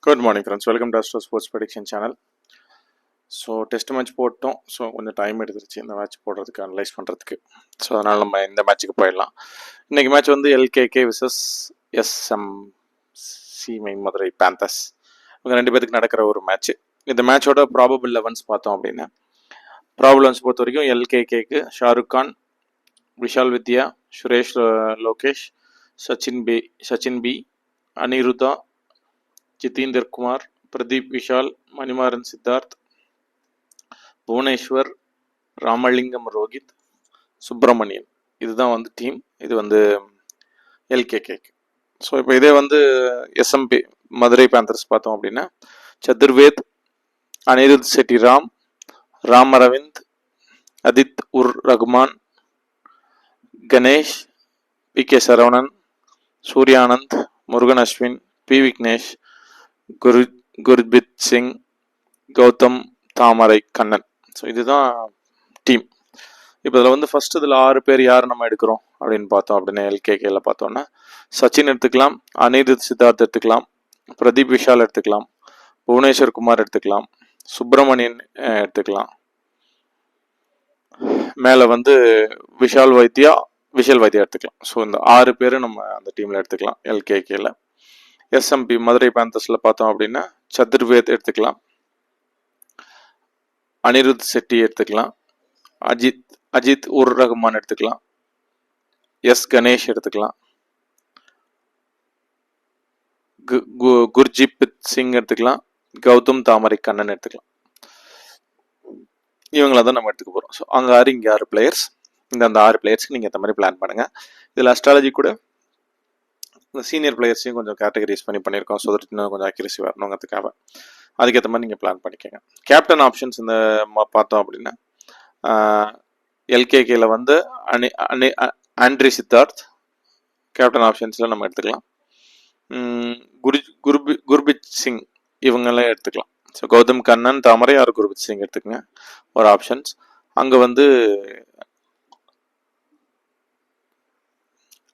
Good morning friends, welcome to astro sports prediction channel. So test match போட்டோம். So கொஞ்சம் time எடுத்துருச்சு இந்த match போடுறதுக்கு, அனலைஸ் பண்ணுறதுக்கு. ஸோ அதனால் நம்ம இந்த மேட்ச்சுக்கு போயிடலாம். இன்றைக்கி மேட்ச் வந்து எல்கேகே விசஸ் எஸ்எம்சி மதுரை பேந்தர்ஸ். இவங்க ரெண்டு பேருக்கு நடக்கிற ஒரு மேட்ச். இந்த மேட்சோட ப்ராபபிள் 11s பார்த்தோம் அப்படின்னா, ப்ராபபிள் 11s பொறுத்த வரைக்கும் எல்கேகேக்கு ஷாருக் கான், விஷால் வித்யா, சுரேஷ் லோகேஷ், சச்சின் பி, அனிருதா, ஜிதேந்தர் குமார், பிரதீப் விஷால், மணிமாறன் சித்தார்த், புவனேஸ்வர், ராமலிங்கம் ரோஹித், சுப்பிரமணியன். இதுதான் வந்து டீம். இது வந்து எல்கேகேக்கு. ஸோ இப்போ இதே வந்து எஸ்எம்பி மதுரை பேந்தர்ஸ் பார்த்தோம் அப்படின்னா, சதுர்வேத், அனிருத் செட்டி ராம் அரவிந்த், அதித் உர் ரகுமான், கணேஷ், பி.கே. சரவணன், சூர்யானந்த், முருகன் அஸ்வின், பி. விக்னேஷ், குர்பித் சிங், கௌதம் தாமரை கண்ணன். ஸோ இதுதான் டீம். இப்போ இதில் வந்து ஃபர்ஸ்ட் இதில் 6 பேர் யார் நம்ம எடுக்கிறோம் அப்படின்னு பார்த்தோம் அப்படின்னா, எல்கேகேல பார்த்தோம்னா சச்சின் எடுத்துக்கலாம், அனிருத் சித்தார்த் எடுத்துக்கலாம், பிரதீப் விஷால் எடுத்துக்கலாம், புவனேஸ்வர் குமார் எடுத்துக்கலாம், சுப்பிரமணியன் எடுத்துக்கலாம், மேலே வந்து விஷால் வைத்தியா எடுத்துக்கலாம். ஸோ இந்த 6 பேர் நம்ம அந்த டீமில் எடுத்துக்கலாம் எல்கேகேல. எஸ்எம்பி மதுரை பேந்தர்ஸில் பார்த்தோம் அப்படின்னா சதுர்வேத் எடுத்துக்கலாம், அனிருத் செட்டி எடுத்துக்கலாம், அஜித் உர் ரகுமான் எடுத்துக்கலாம், கணேஷ் எடுத்துக்கலாம், குர்ஜித் சிங் எடுத்துக்கலாம், கௌதம் தாமரை கண்ணன் எடுத்துக்கலாம். இவங்கள தான் நம்ம எடுத்துக்க போகிறோம். ஸோ அங்கே 6 இங்கே 6 பிளேயர்ஸ். அந்த 6 பிளேயர்ஸ்க்கு நீங்கள் ஏற்ற மாதிரி பிளான் பண்ணுங்கள். இதில் அஸ்ட்ராலஜி கூட இந்த சீனியர் பிளேயர்ஸையும் கொஞ்சம் கேட்டகரைஸ் பண்ணியிருக்கோம். ஸோ இன்னும் கொஞ்சம் அக்யூரசி வரணுங்கிறதுக்காக அதுக்கேற்ற மாதிரி நீங்கள் பிளான் பண்ணிக்கோங்க. கேப்டன் ஆப்ஷன்ஸ் இந்த பார்த்தோம் அப்படின்னா, எல்கேகேல வந்து ஆண்ட்ரி சித்தார்த் கேப்டன் ஆப்ஷன்ஸில் நம்ம எடுத்துக்கலாம். குர்பித் சிங் இவங்கெல்லாம் எடுத்துக்கலாம். ஸோ கௌதம் கண்ணன், தாமரை ஆர் குர்பித் சிங் எடுத்துக்கங்க ஒரு ஆப்ஷன்ஸ். அங்கே வந்து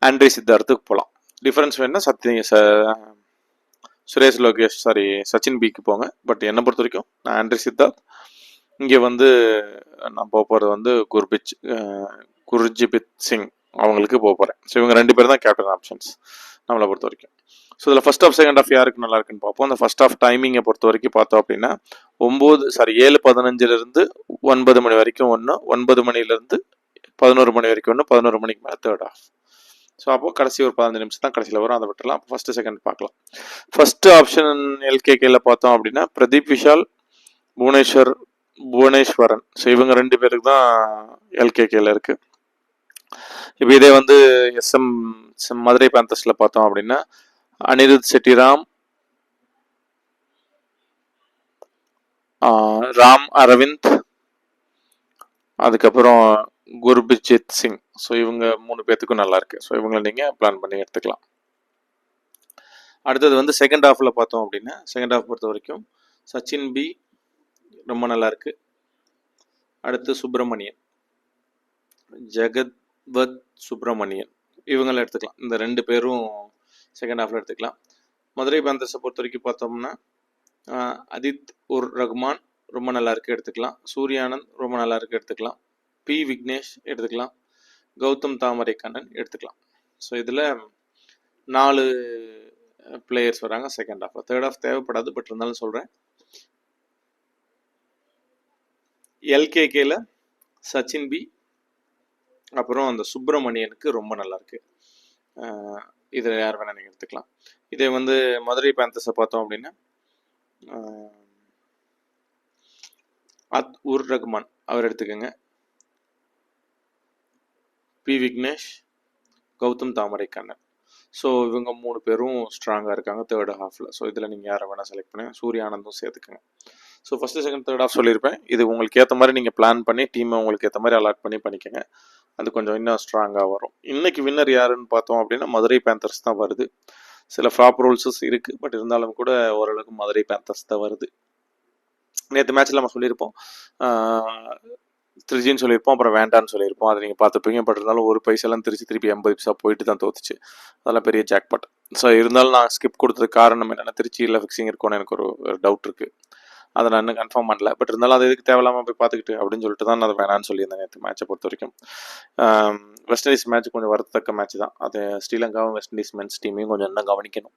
ஆண்ட்ரி சித்தார்த்துக்கு போகலாம். டிஃபரன்ஸ் வேணுன்னா சுரேஷ் லோகேஷ் சச்சின் பிக்கு போங்க. பட் என்னை பொறுத்த வரைக்கும் நான் ஆண்ட்ரி சித்தார்த். இங்கே வந்து நான் போகிறது வந்து குர்ஜிபித் சிங் அவங்களுக்கு போகிறேன். ஸோ இவங்க 2 பேர் தான் கேப்டன் ஆப்ஷன்ஸ் நம்மளை பொறுத்த வரைக்கும். ஸோ இதில் ஃபர்ஸ்ட் ஆஃப் செகண்ட் ஆஃப் யாருக்கு நல்லா இருக்குன்னு பார்ப்போம். அந்த ஃபர்ஸ்ட் ஆஃப் டைமிங்கை பொறுத்த வரைக்கும் பார்த்தோம் அப்படின்னா 7:15 9 மணி வரைக்கும் ஒன்று, 9 மணிலேருந்து 11 மணி வரைக்கும் ஒன்று, 11 மணிக்கு மேலே தேர்ட் ஆஃப். ஸோ அப்போ கடைசி ஒரு 15 நிமிஷம் தான் கடைசியில் வரும், அதை விட்டுலாம். ஃபர்ஸ்ட் செகண்ட் பார்க்கலாம். ஃபர்ஸ்ட் ஆப்ஷன் எல்கேகேல பார்த்தோம் அப்படின்னா பிரதீப் விஷால், புவனேஸ்வரன். ஸோ இவங்க 2 பேருக்கு தான் எல்கேகேல இருக்கு. இப்போ இதே வந்து மதுரை பேந்தர்ஸ்ல பார்த்தோம் அப்படின்னா அனிருத் செட்டி ராம் அரவிந்த், அதுக்கப்புறம் குர்பித் சிங். ஸோ இவங்க 3 பேர்த்துக்கும் நல்லா இருக்கு. ஸோ இவங்களை நீங்கள் பிளான் பண்ணி எடுத்துக்கலாம். அடுத்தது வந்து செகண்ட் ஹாஃப்ல பார்த்தோம் அப்படின்னா, செகண்ட் ஹாஃப் பொறுத்த வரைக்கும் சச்சின் பி ரொம்ப நல்லா இருக்கு. அடுத்து சுப்பிரமணியன், ஜெகத்வத் சுப்பிரமணியன் இவங்களை எடுத்துக்கலாம். இந்த 2 பேரும் செகண்ட் ஹாஃப்ல எடுத்துக்கலாம். மதுரை பேந்தர்ஸை பொறுத்த வரைக்கும் பார்த்தோம்னா அதித் உர் ரகுமான் ரொம்ப நல்லா இருக்கு, எடுத்துக்கலாம். சூர்யானந்த் ரொம்ப நல்லா இருக்கு, எடுத்துக்கலாம். பி. விக்னேஷ் எடுத்துக்கலாம். கௌதம் தாமரை கண்ணன் எடுத்துக்கலாம். ஸோ இதில் 4 பிளேயர்ஸ் வராங்க செகண்ட் ஹாஃப். தேர்ட் ஹாஃப் தேவைப்படாது, பட் இருந்தாலும் சொல்கிறேன். எல்கேகேல சச்சின் பி, அப்புறம் அந்த சுப்பிரமணியனுக்கு ரொம்ப நல்லா இருக்கு. இதில் யார் வேணா நீங்கள் எடுத்துக்கலாம். இதே வந்து மதுரை பேந்தர்ஸை பார்த்தோம் அப்படின்னா உர் ரகுமான் அவர் எடுத்துக்கோங்க. பி. விக்னேஷ், கௌதம் தாமரை கண்ணன். ஸோ இவங்க 3 பேரும் ஸ்ட்ராங்காக இருக்காங்க தேர்ட் ஹாஃபில். ஸோ இதில் நீங்கள் யாரை வேணால் செலக்ட் பண்ணுங்க. சூர்யானந்தும் சேர்த்துக்குங்க. So first second third half சொல்லியிருப்பேன். இது உங்களுக்கு ஏற்ற மாதிரி நீங்கள் பிளான் பண்ணி டீமை உங்களுக்கு ஏற்ற மாதிரி அலாட் பண்ணிக்கோங்க. அது கொஞ்சம் இன்னும் ஸ்ட்ராங்காக வரும். இன்னைக்கு வின்னர் யாருன்னு பார்த்தோம் அப்படின்னா மதுரை பேந்தர்ஸ் தான் வருது. சில ஃப்ளாப் ரூல்ஸஸ் இருக்குது, பட் இருந்தாலும் கூட ஓரளவுக்கு மதுரை பேந்தர்ஸ் தான் வருது. நேற்று மேட்ச்சில் நம்ம சொல்லியிருப்போம், திருச்சின்னு சொல்லியிருப்போம், அப்புறம் வேண்டான்னு சொல்லியிருப்போம். அதை நீங்கள் பார்த்துப்பீங்க. பட் இருந்தாலும் ஒரு பைசாலாம் திருச்சி திருப்பி 80 பைசா போயிட்டு தான் தோத்துச்சு. அதெல்லாம் பெரிய ஜாக்பாட். ஸோ இருந்தாலும் நான் ஸ்கிப் கொடுத்ததுக்கு காரணம் என்னென்னா திருச்சியில் ஃபிக்ஸிங் இருக்கும்னு எனக்கு ஒரு டவுட் இருக்குது. அதை நான் இன்னும் கன்ஃபார்ம் பண்ணல. பட் இருந்தாலும் அது எதுக்கு தேவையில்லாமல் போய் பார்த்துக்கிட்டு அப்படின்னு சொல்லிட்டு தான் நான் அதை வேணான்னு சொல்லியிருந்தேன் நேற்று மேட்சை பொறுத்த வரைக்கும். வெஸ்ட் இண்டீஸ் மேட்ச் கொஞ்சம் வருத்தத்தக்க மேட்ச் தான். அது ஸ்ரீலங்காவும் வெஸ்ட் இண்டீஸ் மென்ஸ் டீமையும் கொஞ்சம் இன்னும் கவனிக்கணும்.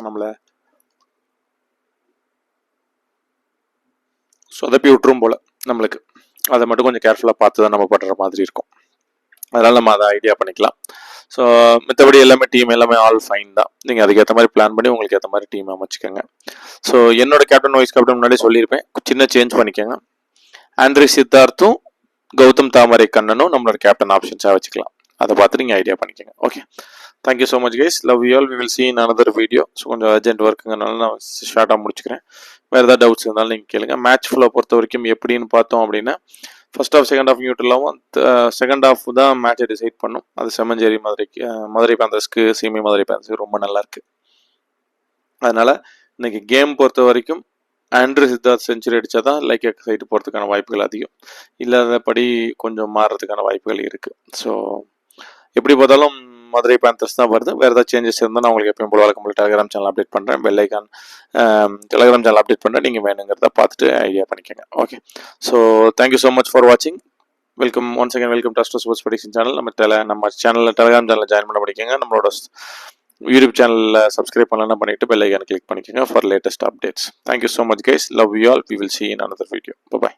நம்மளை சொதப்பி விட்டுரும் போல் நம்மளுக்கு. அதை மட்டும் கொஞ்சம் கேர்ஃபுல்லாக பார்த்து தான் நம்ம பண்ணுற மாதிரி இருக்கும். அதனால் நம்ம அதை ஐடியா பண்ணிக்கலாம். ஸோ மற்றபடி எல்லாமே டீம் எல்லாமே ஆல் ஃபைன் தான். நீங்கள் அதுக்கேற்ற மாதிரி பிளான் பண்ணி உங்களுக்கு ஏற்ற மாதிரி டீம் அமைச்சிக்கோங்க. ஸோ என்னோட கேப்டன் வைஸ் கேப்டன் முன்னாடி சொல்லியிருப்பேன், சின்ன சேஞ்ச் பண்ணிக்கோங்க. ஆண்ட்ரி சித்தார்த்தும் கௌதம் தாமரை கண்ணனும் நம்மளோட கேப்டன் ஆப்ஷன்ஸாக வச்சுக்கலாம். அதை பார்த்து நீங்கள் ஐடியா பண்ணிக்கோங்க. Okay, thank you so much guys, love you all. We will see in another video. So கொஞ்சம் அர்ஜென்ட் ஒர்க்குங்கனால நான் ஷார்ட்டாக முடிச்சுக்கிறேன். வேறு ஏதாவது டவுட்ஸ் இருந்தாலும் நீங்கள் கேளுங்க. மேட்ச் ஃபுல்லாக பொறுத்த வரைக்கும் எப்படின்னு பார்த்தோம் அப்படின்னா, ஃபர்ஸ்ட் ஆஃப் செகண்ட் ஆஃப் நியூட்ரலாகவும் செகண்ட் ஆஃப் தான் மேட்சை டிசைட் பண்ணும். அது செம்மஞ்சேரி மதுரை பேந்தர்ஸ்க்கு சிஎம்ஏ மதுரை பேந்தர்ஸ்க்கு ரொம்ப நல்லாயிருக்கு. அதனால் இன்னைக்கு கேம் பொறுத்த வரைக்கும் ஆண்ட்ரி சித்தார்த் செஞ்சுரி அடித்தா தான் லைக் சைட்டு போகிறதுக்கான வாய்ப்புகள் அதிகம். இல்லாதபடி கொஞ்சம் மாறுறதுக்கான வாய்ப்புகள் இருக்குது. ஸோ எப்படி பார்த்தாலும் மதுரை பேந்தர்ஸ் தான் வருது. வேறு ஏதாவது சேஞ்சஸ் இருந்தால் நான் உங்களுக்கு எப்பயும் போல வழக்கம் டெலிகிராம் சேனல் அப்டேட் பண்ணுறேன். Bell icon Telegram channel update பண்ணுறேன். நீங்கள் வேணுங்கிறத பார்த்துட்டு ஐடியா பண்ணிக்கோங்க. Okay, so thank you so much for வாட்சிங். Welcome once again, welcome to astro sports prediction channel. நம்ம சேனலில் டெலிகிராம் சேனலில் ஜாயின் பண்ண படிக்கங்க. நம்மளோட யூடியூப் சேனலில் சப்ஸ்கிரைப் பண்ணலாம் பண்ணிவிட்டு பெல் ஐக்கான் கிளிக் பண்ணிக்கோங்க for latest updates. Thank you so much guys, love you all. We will see in another video. By.